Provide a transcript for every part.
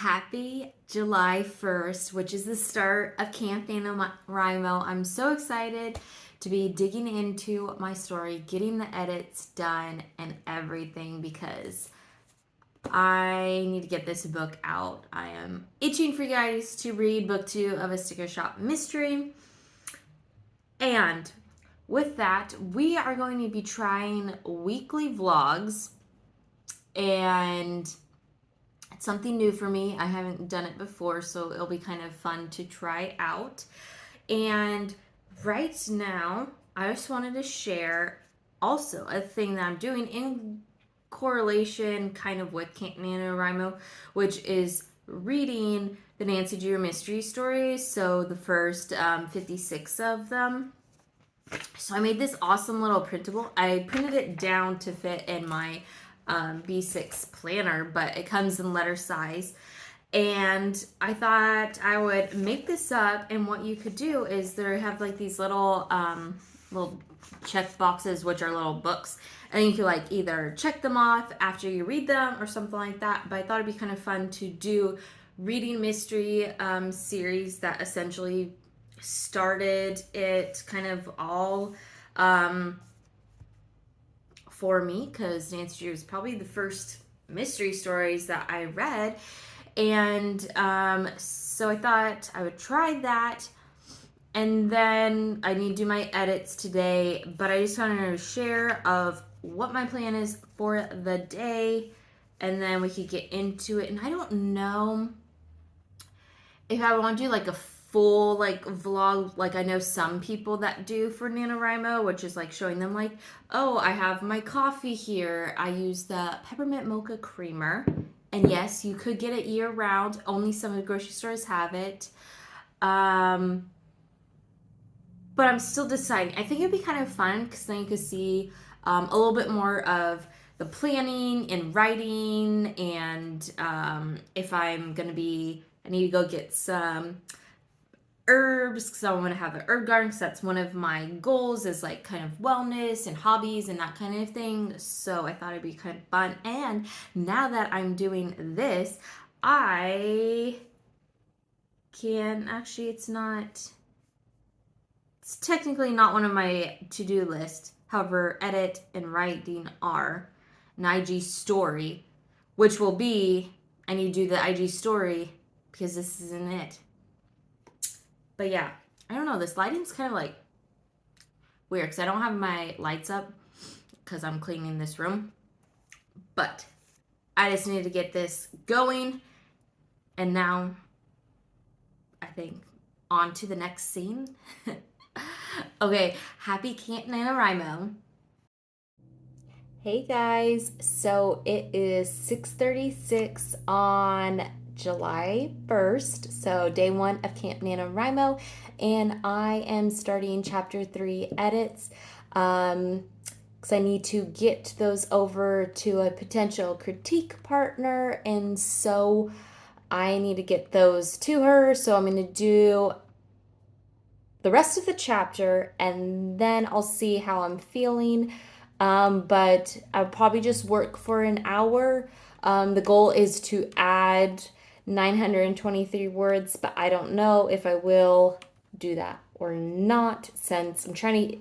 Happy July 1st, which is the start of Camp NaNoWriMo. I'm so excited to be digging into my story, getting the edits done, and everything because I need to get this book out. I am itching for you guys to read book 2 of A Sticker Shop Mystery. And with that, we are going to be trying weekly vlogs, and it's something new for me. I haven't done it before, so it'll be kind of fun to try out. And right now, I just wanted to share also a thing that I'm doing in correlation kind of with Camp NaNoWriMo, which is reading the Nancy Drew mystery stories. So the first 56 of them. So I made this awesome little printable. I printed it down to fit in my B6 planner, but it comes in letter size. And I thought I would make this up, and what you could do is they have like these little check boxes, which are little books, and you could like either check them off after you read them or something like that. But I thought it'd be kind of fun to do reading mystery series that essentially started it kind of all for me, because Nancy Drew was probably the first mystery stories that I read. And so I thought I would try that. And then I need to do my edits today, but I just wanted to share of what my plan is for the day, and then we could get into it. And I don't know if I want to do like a full like vlog like I know some people that do for NaNoWriMo, which is like showing them like, oh, I have my coffee here. I use the peppermint mocha creamer. And yes, you could get it year round. Only some of the grocery stores have it. But I'm still deciding. I think it'd be kind of fun because then you could see a little bit more of the planning and writing. And if I'm going to be, I need to go get some herbs because I want to have an herb garden, because that's one of my goals, is like kind of wellness and hobbies and that kind of thing. So I thought it'd be kind of fun. And now that I'm doing this, I can actually, it's technically not one of my to-do list. However, edit and writing are an IG story, which will be, I need to do the IG story because this isn't it. But yeah, I don't know. This lighting's kind of like weird because I don't have my lights up because I'm cleaning this room. But I just need to get this going. And now I think on to the next scene. Okay, happy Camp NaNoWriMo. Hey guys, so it is 6:36 on July 1st, so day 1 of Camp NaNoWriMo, and I am starting chapter 3 edits because I need to get those over to a potential critique partner, and so I need to get those to her. So I'm going to do the rest of the chapter and then I'll see how I'm feeling. But I'll probably just work for an hour. The goal is to add 923 words, but I don't know if I will do that or not, since I'm trying to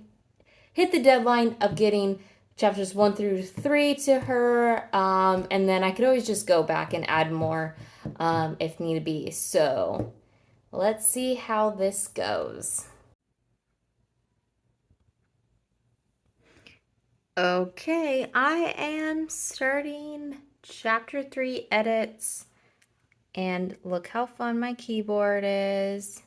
hit the deadline of getting chapters 1 through 3 to her. And then I could always just go back and add more if need be. So let's see how this goes. Okay, I am starting chapter 3 edits, and look how fun my keyboard is.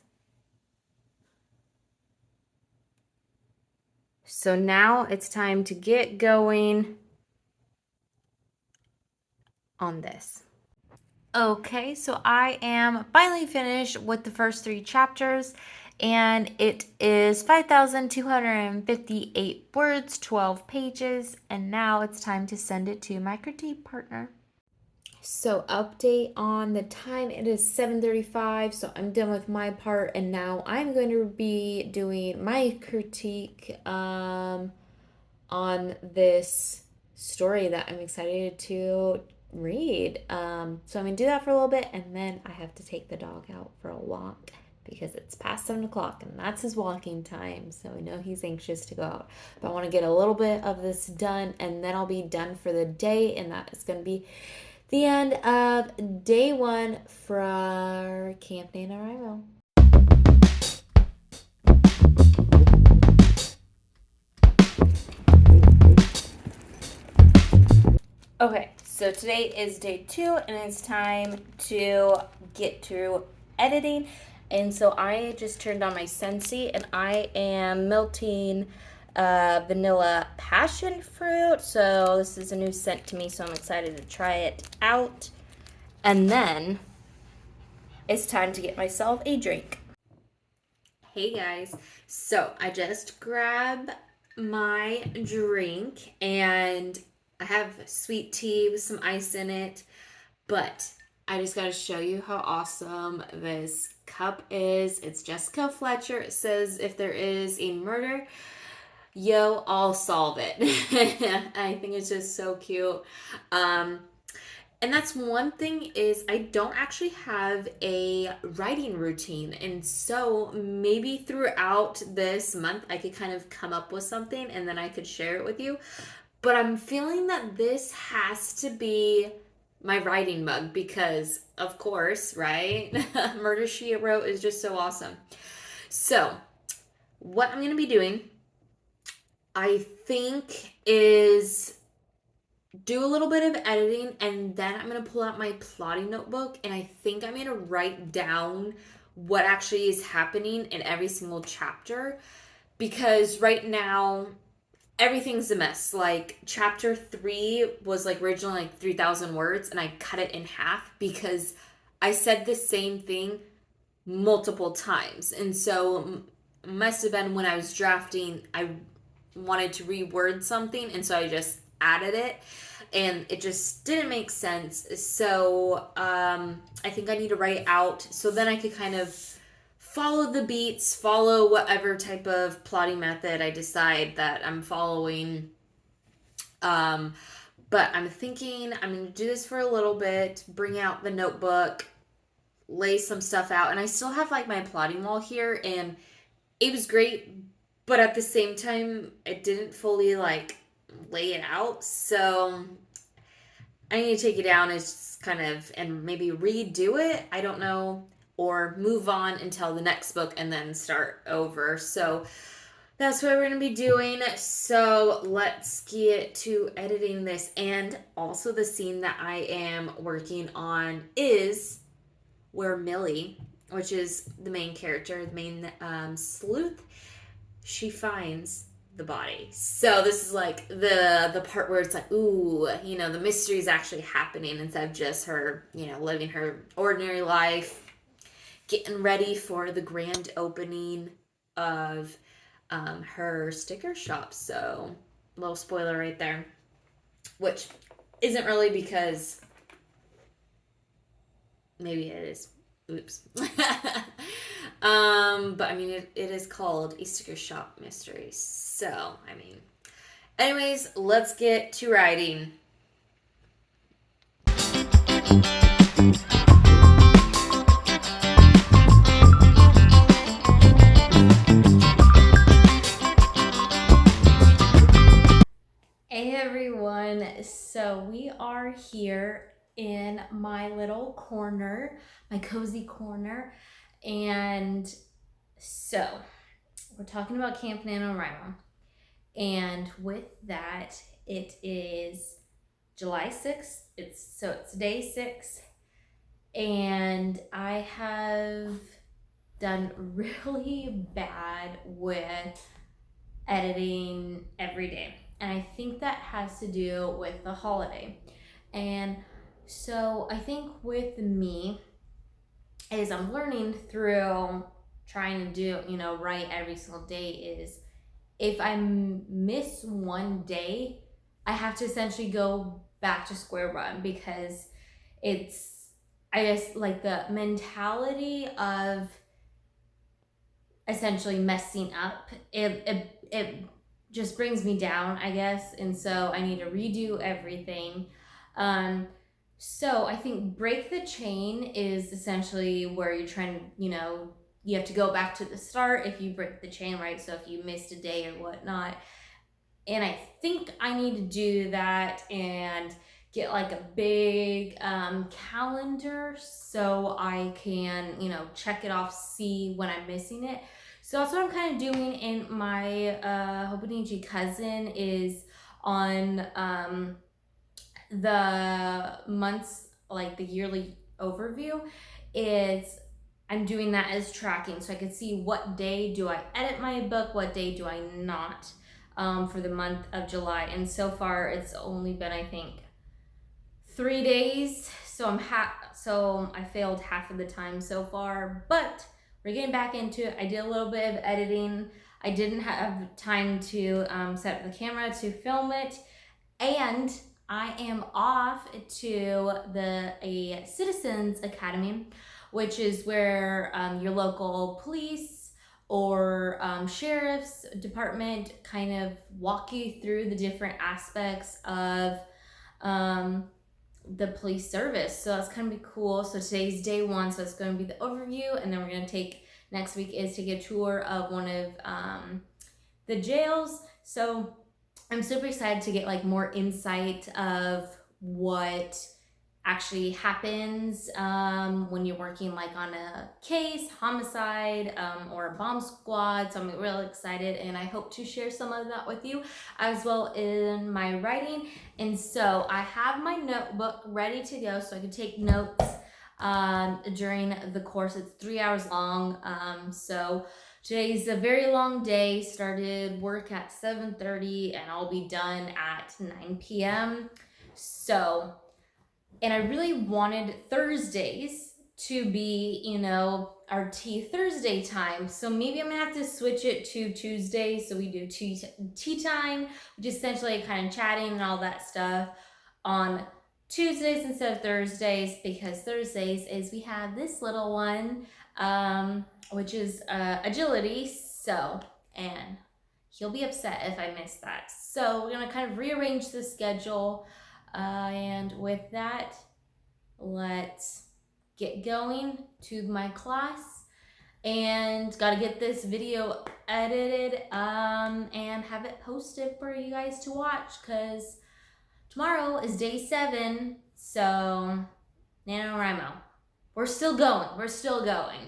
So now it's time to get going on this. Okay, so I am finally finished with the first 3 chapters, and it is 5,258 words, 12 pages, and now it's time to send it to my critique partner. So update on the time, it is 7:35, so I'm done with my part, and now I'm going to be doing my critique on this story that I'm excited to read. So I'm gonna do that for a little bit, and then I have to take the dog out for a walk because it's past 7 o'clock and that's his walking time. So I know he's anxious to go out. But I want to get a little bit of this done, and then I'll be done for the day, and that is gonna be the end of day one for Camp NaNoWriMo. Okay, so today is day 2, and it's time to get to editing. And so I just turned on my Scentsy, and I am melting vanilla passion fruit. So this is a new scent to me, so I'm excited to try it out. And then it's time to get myself a drink. Hey guys, so I just grabbed my drink, and I have sweet tea with some ice in it, but I just got to show you how awesome this cup is. It's Jessica Fletcher. It says, if there is a murder, yo, I'll solve it. I think it's just so cute. And that's one thing, is I don't actually have a writing routine. And so maybe throughout this month, I could kind of come up with something and then I could share it with you. But I'm feeling that this has to be my writing mug because, of course, right? Murder, She Wrote is just so awesome. So, what I'm going to be doing, I think, is do a little bit of editing, and then I'm going to pull out my plotting notebook, and I think I'm going to write down what actually is happening in every single chapter, because right now everything's a mess. Like chapter 3 was like originally like 3,000 words, and I cut it in half because I said the same thing multiple times. And so it must have been when I was drafting, I wanted to reword something, and so I just added it, and it just didn't make sense. So I think I need to write out so then I could kind of follow the beats, follow whatever type of plotting method I decide that I'm following. But I'm thinking I'm going to do this for a little bit, bring out the notebook, lay some stuff out, and I still have like my plotting wall here, and it was great, but at the same time, it didn't fully like lay it out. So I need to take it down and just kind of, and maybe redo it. I don't know, or move on until the next book and then start over. So that's what we're going to be doing. So let's get to editing this. And also, the scene that I am working on is where Millie, which is the main character, the main sleuth, she finds the body. So this is like the part where it's like, ooh, you know, the mystery is actually happening instead of just her, you know, living her ordinary life, getting ready for the grand opening of her sticker shop. So a little spoiler right there, which isn't really, because maybe it is. Oops. But I mean, it is called a sticker shop mystery. So, I mean, anyways, let's get to writing. Hey everyone, so we are here in my little corner, my cozy corner, and so we're talking about Camp NaNoWriMo, and with that, it is July 6th, it's day 6, and I have done really bad with editing every day. And I think that has to do with the holiday. And so I think with me, is I'm learning through trying to do, you know, write every single day, is if I miss one day, I have to essentially go back to square one, because it's, I guess, like the mentality of essentially messing up, it just brings me down, I guess. And so I need to redo everything. So I think break the chain is essentially where you're trying to, you have to go back to the start if you break the chain, right? So if you missed a day or whatnot. And I think I need to do that and get like a big calendar so I can, check it off, see when I'm missing it. So that's what I'm kind of doing in my Hobonichi cousin is on the months, like the yearly overview, is I'm doing that as tracking so I can see what day do I edit my book, what day do I not, for the month of July. And so far it's only been, I think, 3 days. So I failed half of the time so far, but we're getting back into it. I did a little bit of editing. I didn't have time to set up the camera to film it, and I am off to a Citizens Academy, which is where your local police or sheriff's department kind of walk you through the different aspects of the police service. So that's going to be cool. So today's day one, so it's going to be the overview, and then we're going to take, next week is take a tour of one of the jails. So I'm super excited to get like more insight of what actually happens when you're working like on a case, homicide, or a bomb squad. So I'm really excited, and I hope to share some of that with you as well in my writing. And so I have my notebook ready to go so I can take notes during the course. It's 3 hours long. So today's a very long day. Started work at 7:30 and I'll be done at 9 p.m. So, and I really wanted Thursdays to be, our tea Thursday time. So maybe I'm gonna have to switch it to Tuesday. So we do tea time, which is essentially kind of chatting and all that stuff on Tuesdays instead of Thursdays, because Thursdays is we have this little one, which is agility. So, and he'll be upset if I miss that. So we're gonna kind of rearrange the schedule. And with that, let's get going to my class, and gotta get this video edited and have it posted for you guys to watch, because tomorrow is day 7. So NaNoWriMo, we're still going.